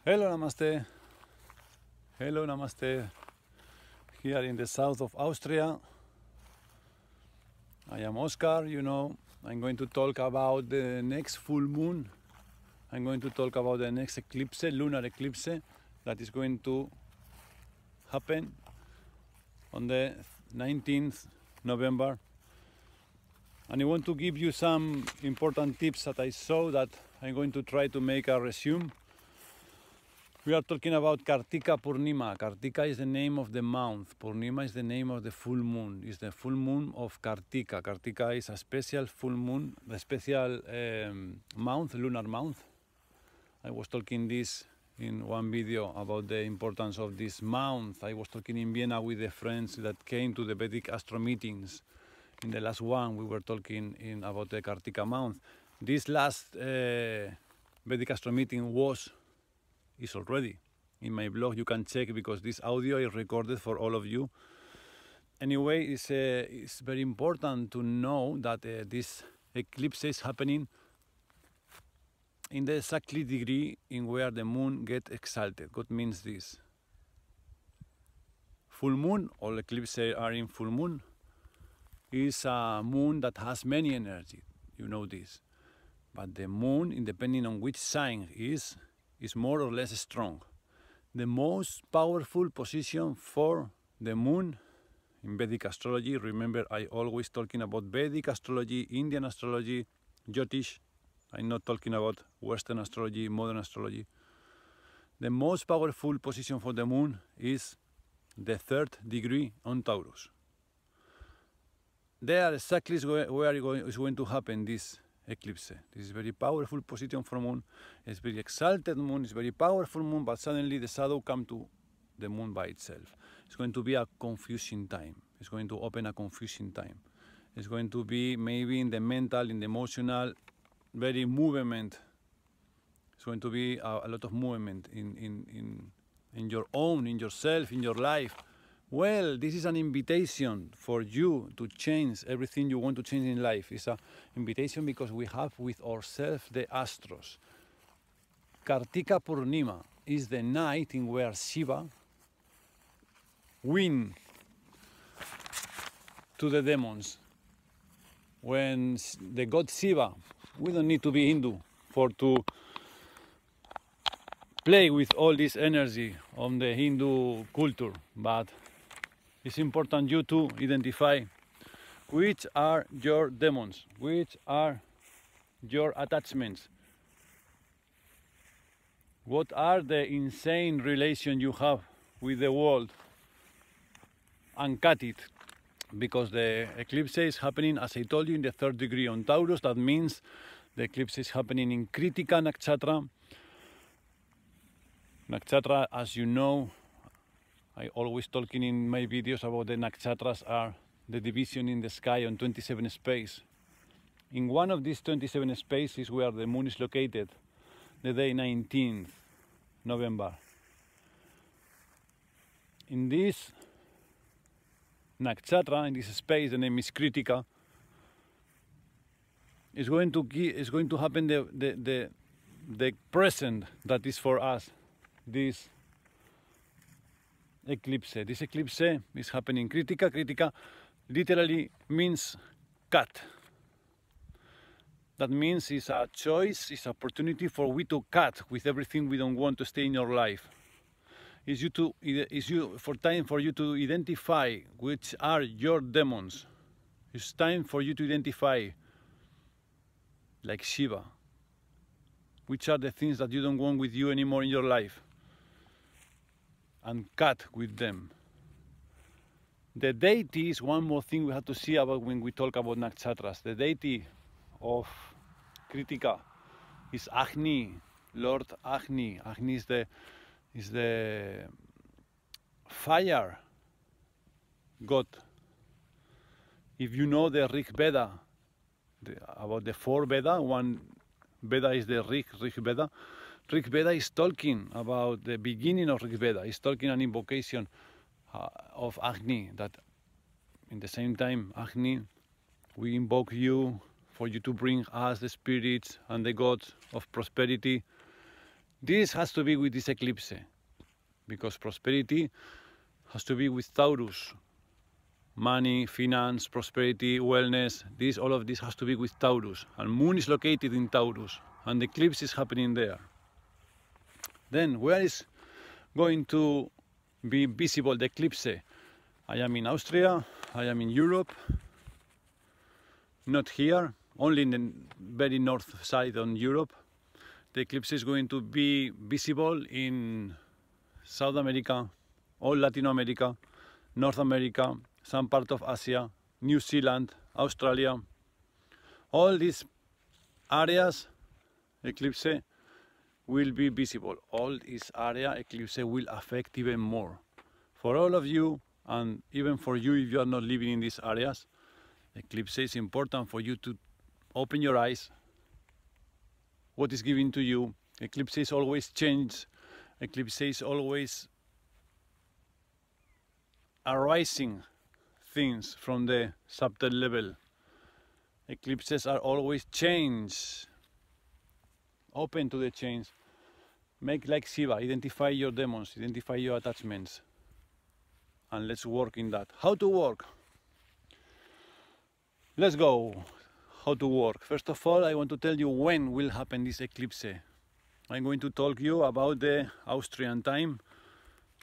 Hello, namaste. Hello, namaste. Here in the south of Austria. I am Oscar, you know. I'm going to talk about the next full moon. I'm going to talk about the next eclipse, lunar eclipse, that is going to happen on the 19th November. And I want to give you some important tips that I saw that I'm going to try to make a resume. We are talking about Krittika Purnima. Krittika is the name of the month. Purnima is the name of the full moon. It's the full moon of Krittika. Krittika is a special full moon, the special month, lunar month. I was talking this in one video about the importance of this month. I was talking in Vienna with the friends that came to the Vedic Astromeetings. In the last one, we were talking about the Krittika month. This last Vedic Astromeeting is already in my blog. You can check because this audio is recorded for all of you. Anyway, it's very important to know that this eclipse is happening in the exactly degree in where the moon gets exalted. What means this? Full moon, all eclipses are in full moon, is a moon that has many energy. You know this. But the moon, depending on which sign is more or less strong. The most powerful position for the moon in Vedic astrology, remember I always talking about Vedic astrology, Indian astrology, Jyotish. I'm not talking about Western astrology, modern astrology. The most powerful position for the moon is the 3rd degree on Taurus. There exactly is where it's going to happen this eclipse. This is very powerful position for moon. It's very exalted moon. It's very powerful moon, but suddenly the shadow comes to the moon by itself. It's going to be a confusing time. It's going to open a confusing time. It's going to be maybe in the mental, in the emotional, very movement. It's going to be a lot of movement in your own, in yourself, in your life. Well, this is an invitation for you to change everything you want to change in life. It's an invitation because we have with ourselves the astros. Krittika Purnima is the night in where Shiva wins to the demons. When the god Shiva, we don't need to be Hindu to play with all this energy of the Hindu culture, but it's important you to identify which are your demons, which are your attachments, what are the insane relations you have with the world, and cut it. Because the eclipse is happening, as I told you, in the 3rd degree on Taurus. That means the eclipse is happening in Krittika Nakshatra. Nakshatra, as you know, I always talking in my videos about the nakshatras are the division in the sky on 27 space. In one of these 27 spaces where the moon is located, the day 19th November. In this nakshatra, in this space, the name is Krittika, is going to happen the present that is for us, this eclipse. This eclipse is happening in Krittika. Krittika literally means cut. That means it's a choice, it's an opportunity for we to cut with everything we don't want to stay in your life. It's time for you to identify which are your demons. It's time for you to identify, like Shiva, which are the things that you don't want with you anymore in your life, and cut with them. The deity is one more thing we have to see about when we talk about nakshatras. The deity of Krittika is Agni, Lord Agni. Agni is the fire god. If you know the Rig Veda, about the 4 Veda, one Veda is the Rig Veda. Rig Veda is talking about the beginning of Rig Veda. It's talking an invocation of Agni, that in the same time, Agni, we invoke you for you to bring us the spirits and the gods of prosperity This has to be with this eclipse, because prosperity has to be with Taurus. Money, finance, prosperity, wellness, all of this has to be with Taurus. And Moon is located in Taurus, and the eclipse is happening there. Then, where is going to be visible the eclipse? I am in Austria, I am in Europe, not here, only in the very north side on Europe. The eclipse is going to be visible in South America, all Latin America, North America, some part of Asia, New Zealand, Australia. All these areas, eclipse will be visible. All this area, eclipse will affect even more. For all of you, and even for you if you are not living in these areas, eclipse is important for you to open your eyes. What is given to you? Eclipse is always change. Eclipse is always arising things from the subtle level. Eclipses are always change. Open to the change. Make like Shiva, identify your demons, identify your attachments. And let's work in that. How to work? Let's go. How to work. First of all, I want to tell you when will happen this eclipse. I'm going to talk you about the Austrian time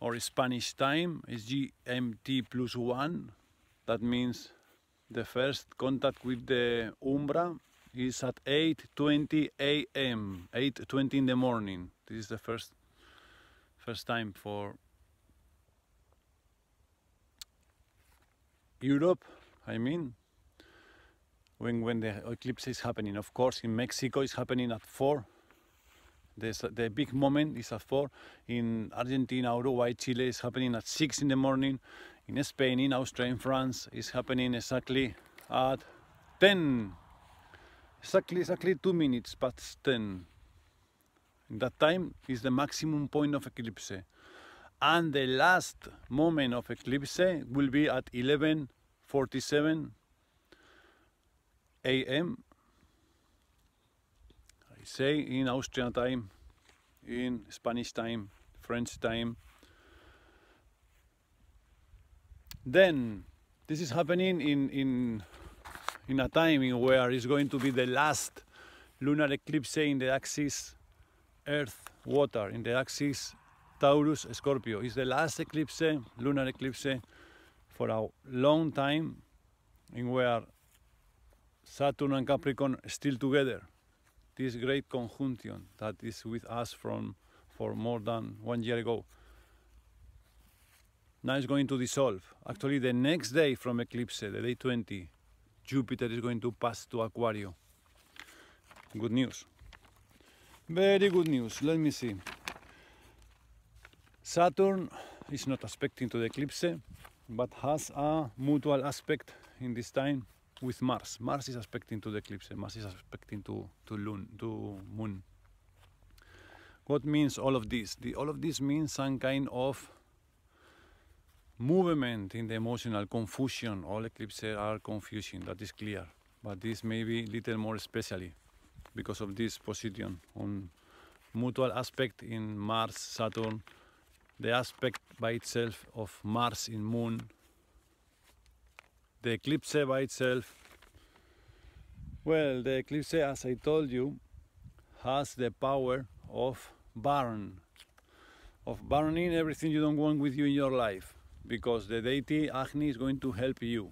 or Spanish time. It's GMT +1. That means the first contact with the Umbra is at 8:20 a.m. 8:20 in the morning. This is the first time for Europe, I mean, when the eclipse is happening. Of course, in Mexico it's happening at 4. The big moment is at 4. In Argentina, Uruguay, Chile is happening at 6 in the morning. In Spain, in Austria, in France, it's happening exactly at 10. Exactly 2 minutes past 10. In that time is the maximum point of eclipse. And the last moment of eclipse will be at 11:47 a.m. I say in Austrian time, in Spanish time, French time. Then this is happening in a time in where it's going to be the last lunar eclipse in the axis Earth, water, in the axis Taurus, Scorpio. It's the last eclipse, lunar eclipse, for a long time, in where Saturn and Capricorn are still together. This great conjunction that is with us for more than 1 year ago. Now it's going to dissolve. Actually, the next day from eclipse, the day 20, Jupiter is going to pass to Aquarius. Good news. Very good news. Let me see. Saturn is not aspecting to the eclipse, but has a mutual aspect in this time with Mars. Mars is aspecting to the eclipse. Mars is aspecting to Moon. What means all of this? All of this means some kind of movement in the emotional confusion. All eclipses are confusing, that is clear. But this may be little more especially because of this position on mutual aspect in Mars, Saturn, the aspect by itself of Mars in Moon, the eclipse by itself. Well, the eclipse, as I told you, has the power of burning everything you don't want with you in your life, because the deity Agni is going to help you.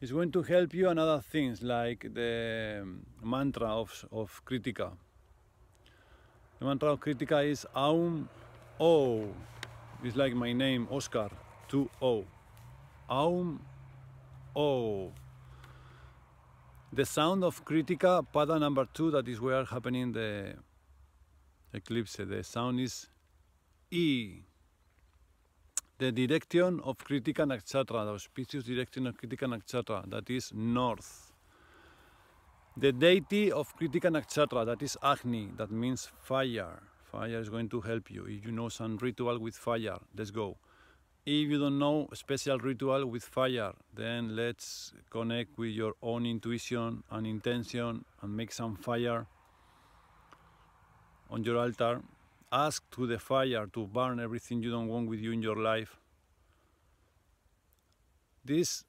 It's going to help you on other things, like the mantra of Krittika. The mantra of Krittika is Aum O. It's like my name, Oscar, 2-O. Aum O. The sound of Krittika, pada number 2, that is where happening the eclipse. The sound is E. The direction of Krittika Nakshatra, the auspicious direction of Krittika Nakshatra, that is north. The deity of Krittika Nakshatra, that is Agni, that means fire. Fire is going to help you. If you know some ritual with fire, let's go. If you don't know a special ritual with fire, then let's connect with your own intuition and intention and make some fire on your altar ask to the fire to burn everything you don't want with you in your life. This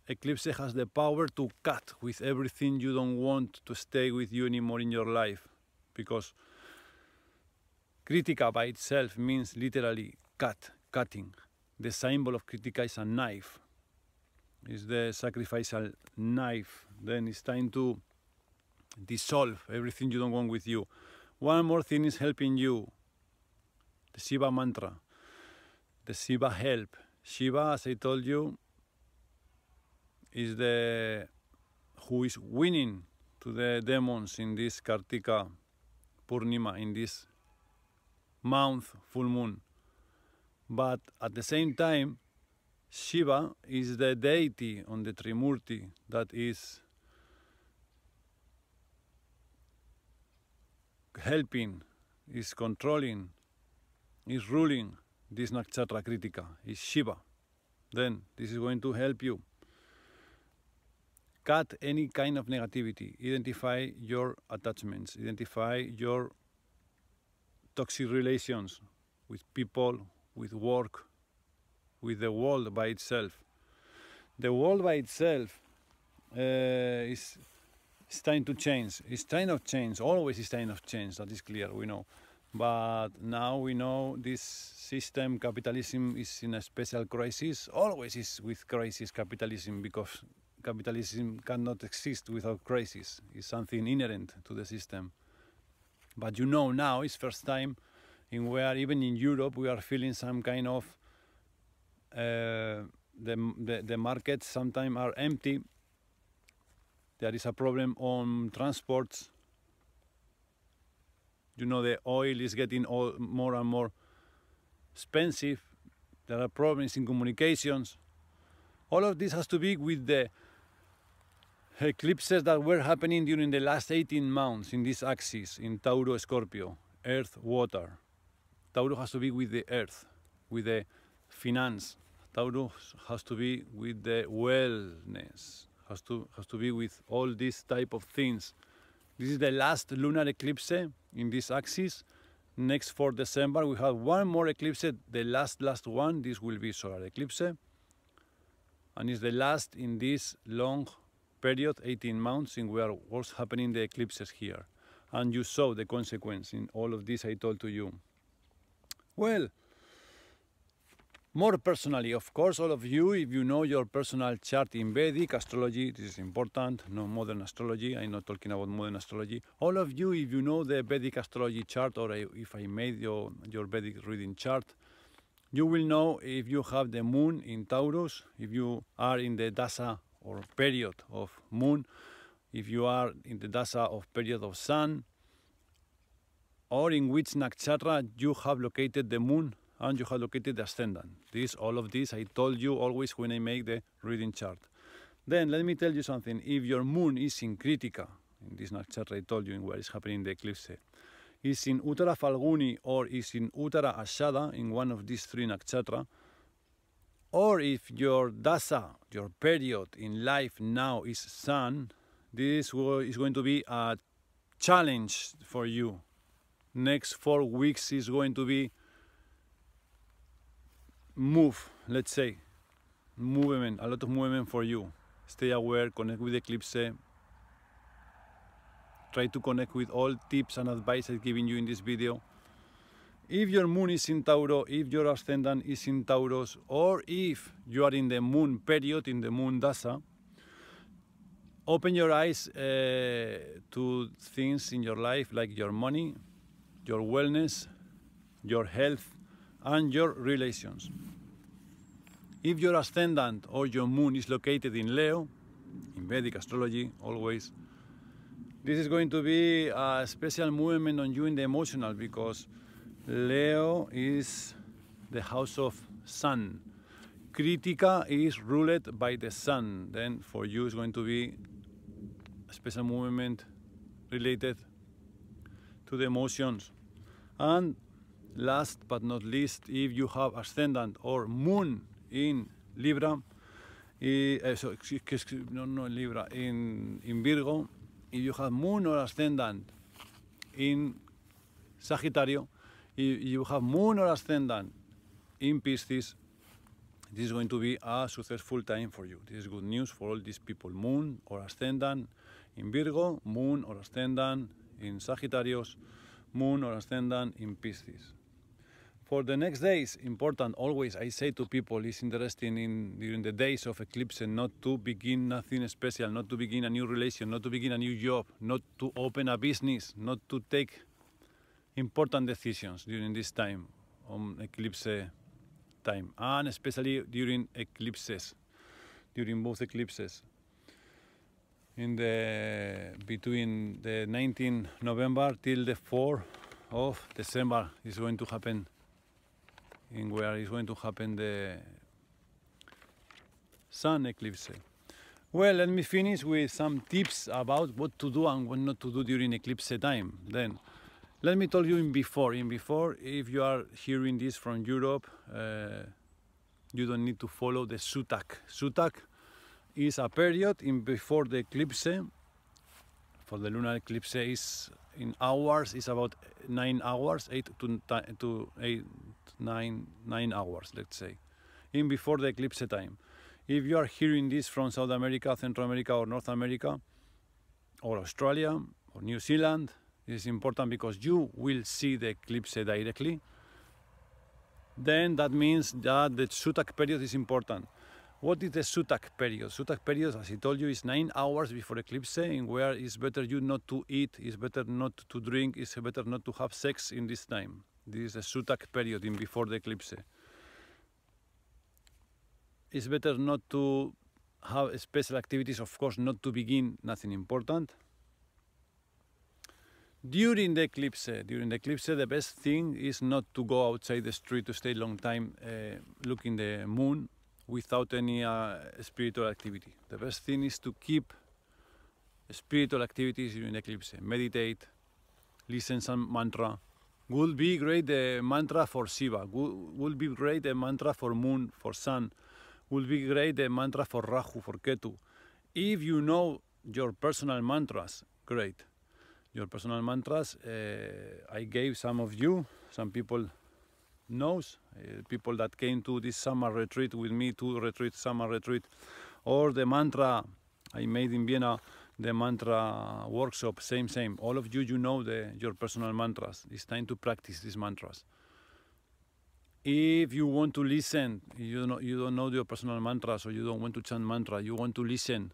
eclipse has the power to cut with everything you don't want to stay with you anymore in your life, because Krittika by itself means literally cutting. The symbol of Krittika is a knife. It's the sacrificial knife. Then it's time to dissolve everything you don't want with you. One more thing is helping you. The Shiva mantra. The Shiva help. Shiva, as I told you, is the who is winning to the demons in this Kartika Purnima, in this month, full moon. But at the same time, Shiva is the deity on the Trimurti that is helping, is controlling, is ruling this Nakshatra Krittika, is Shiva. Then this is going to help you cut any kind of negativity, identify your attachments, identify your toxic relations with people, with work, with the world by itself. The world by itself is time to change. It's time of change. Always is time of change. That is clear. We know. But now we know this system, capitalism, is in a special crisis. Always is with crisis, capitalism, because capitalism cannot exist without crisis. It's something inherent to the system. But you know now it's first time in where even in Europe we are feeling some kind of the markets sometimes are empty. There is a problem on transports. You know, the oil is getting more and more expensive. There are problems in communications. All of this has to be with the eclipses that were happening during the last 18 months in this axis, in Tauro, Scorpio, Earth, Water. Tauro has to be with the Earth, with the finance. Tauro has to be with the wellness, has to be with all these type of things. This is the last lunar eclipse in this axis. Next for December we have one more eclipse, the last one. This will be solar eclipse, and it's the last in this long period, 18 months, in where what's happening the eclipses here. And you saw the consequence in all of this I told to you. Well, more personally, of course, all of you, if you know your personal chart in Vedic astrology, this is important, no modern astrology, I'm not talking about modern astrology. All of you, if you know the Vedic astrology chart, or if I made your Vedic reading chart, you will know if you have the moon in Taurus, if you are in the dasa or period of moon, if you are in the dasa of period of sun, or in which nakshatra you have located the moon and you have located the ascendant. All of this I told you always when I make the reading chart. Then let me tell you something. If your moon is in Krittika, in this nakshatra I told you in where is happening the eclipse, is in Uttara Falguni or is in Uttara Ashada, in one of these three nakshatra, or if your dasa, your period in life now is sun, this is going to be a challenge for you. Next 4 weeks is going to be let's say, movement, a lot of movement for you. Stay aware, connect with the eclipse. Try to connect with all tips and advice I'm giving you in this video. If your moon is in Tauro, if your ascendant is in Taurus, or if you are in the moon period, in the moon dasa, open your eyes to things in your life like your money, your wellness, your health, and your relations. If your ascendant or your moon is located in Leo, in Vedic astrology always, this is going to be a special movement on you in the emotional, because Leo is the house of sun. Krittika is ruled by the sun. Then for you it's going to be a special movement related to the emotions. And last but not least, if you have ascendant or moon in Libra, in Virgo, if you have moon or ascendant in Sagittario. If you have moon or ascendant in Pisces, this is going to be a successful time for you. This is good news for all these people. Moon or ascendant in Virgo, moon or ascendant in Sagittarius, moon or ascendant in Pisces. For the next days, important always, I say to people, it's interesting during the days of eclipse not to begin nothing special, not to begin a new relation, not to begin a new job, not to open a business, not to take important decisions during this time on eclipse time, and especially during eclipses, during both eclipses. Between the 19th November till the 4th of December is going to happen, where is going to happen the sun eclipse. Well, let me finish with some tips about what to do and what not to do during eclipse time. Then, let me tell you in before, if you are hearing this from Europe, you don't need to follow the Sutak. Sutak is a period before the eclipse. For the lunar eclipse is in hours, is about 9 hours, 9 hours, let's say, in before the eclipse time. If you are hearing this from South America, Central America, or North America, or Australia, or New Zealand, it is important because you will see the eclipse directly. Then that means that the Sutak period is important. What is the Sutak period? Sutak period, as I told you, is 9 hours before eclipse, in where it's better you not to eat, it's better not to drink, it's better not to have sex in this time. This is the Sutak period in before the eclipse. It's better not to have special activities, of course, not to begin nothing important. During the eclipse, the best thing is not to go outside the street to stay a long time looking the moon without any spiritual activity. The best thing is to keep spiritual activities during the eclipse. Meditate, listen some mantra. Would be great the mantra for Shiva. Would be great the mantra for moon, for sun. Would be great the mantra for Rahu, for Ketu. If you know your personal mantras, great. Your personal mantras, I gave some of you, some people knows, people that came to this summer retreat with me, summer retreat, or the mantra I made in Vienna, the mantra workshop, same. All of you, you know your personal mantras. It's time to practice these mantras. If you want to listen, you don't know your personal mantras, or you don't want to chant mantra, you want to listen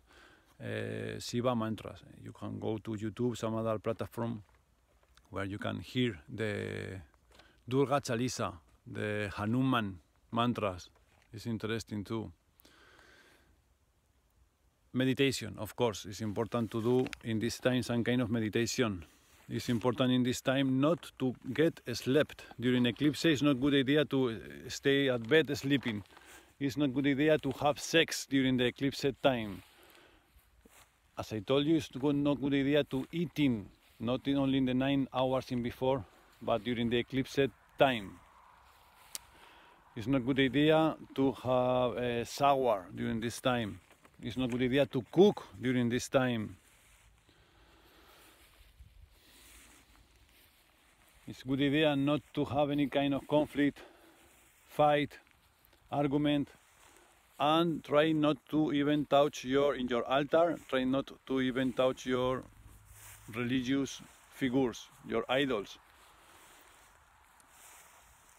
Shiva mantras, you can go to YouTube, some other platform where you can hear the Durga Chalisa, the Hanuman mantras. It's interesting too. Meditation, of course, is important to do in this time, some kind of meditation. It's important in this time not to get slept. During eclipse, it's not good idea to stay at bed sleeping. It's not good idea to have sex during the eclipse time. As I told you, it's not good idea to eating, not only in the 9 hours in before, but during the eclipse time. It's not good idea to have a shower during this time. It's not good idea to cook during this time. It's good idea not to have any kind of conflict, fight, argument, and try not to even touch in your altar, try not to even touch your religious figures, your idols.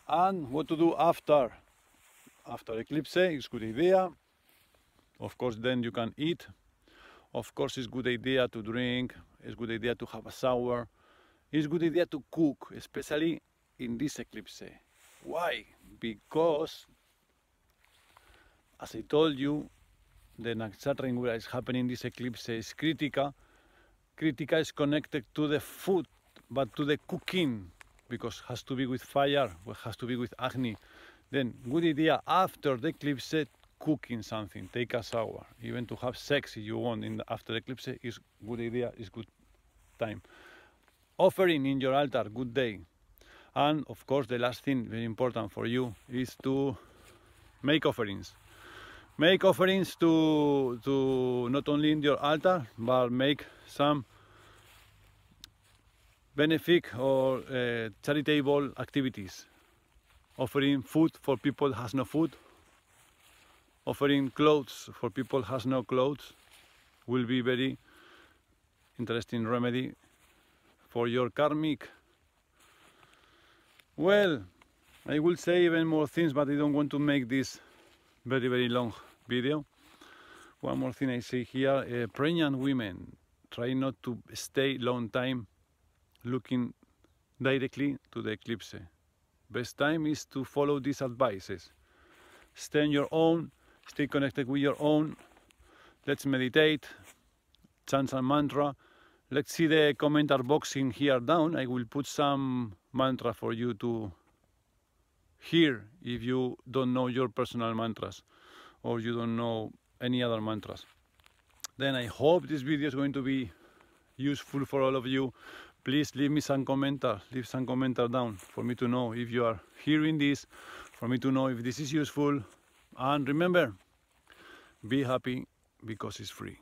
And what to do after eclipse is good idea. Of course, then you can eat. Of course, it's good idea to drink. It's good idea to have a shower. It's good idea to cook, especially in this eclipse. Why? Because, as I told you, the Nakshatra in where is happening this eclipse is Krittika. Krittika is connected to the food, but to the cooking, because it has to be with fire, it has to be with Agni. Then, good idea after the eclipse, cooking something, take a shower, even to have sex if you want after the eclipse is good idea, is good time. Offering in your altar, good day. And of course, the last thing, very important for you, is to make offerings. Make offerings to not only in your altar, but make some benefit or charitable activities, offering food for people who has no food, offering clothes for people who has no clothes, will be very interesting remedy for your karmic. Well, I will say even more things, but I don't want to make this very long video. One more thing I say here, pregnant women, try not to stay long time looking directly to the eclipse. Best time is to follow these advices. Stay on your own, stay connected with your own. Let's meditate, chant some mantra. Let's see the commenter box in here down. I will put some mantra for you to hear if you don't know your personal mantras or you don't know any other mantras. Then I hope this video is going to be useful for all of you. Please leave me some commenter, leave some commenter down for me to know if you are hearing this, for me to know if this is useful. And remember, be happy because it's free.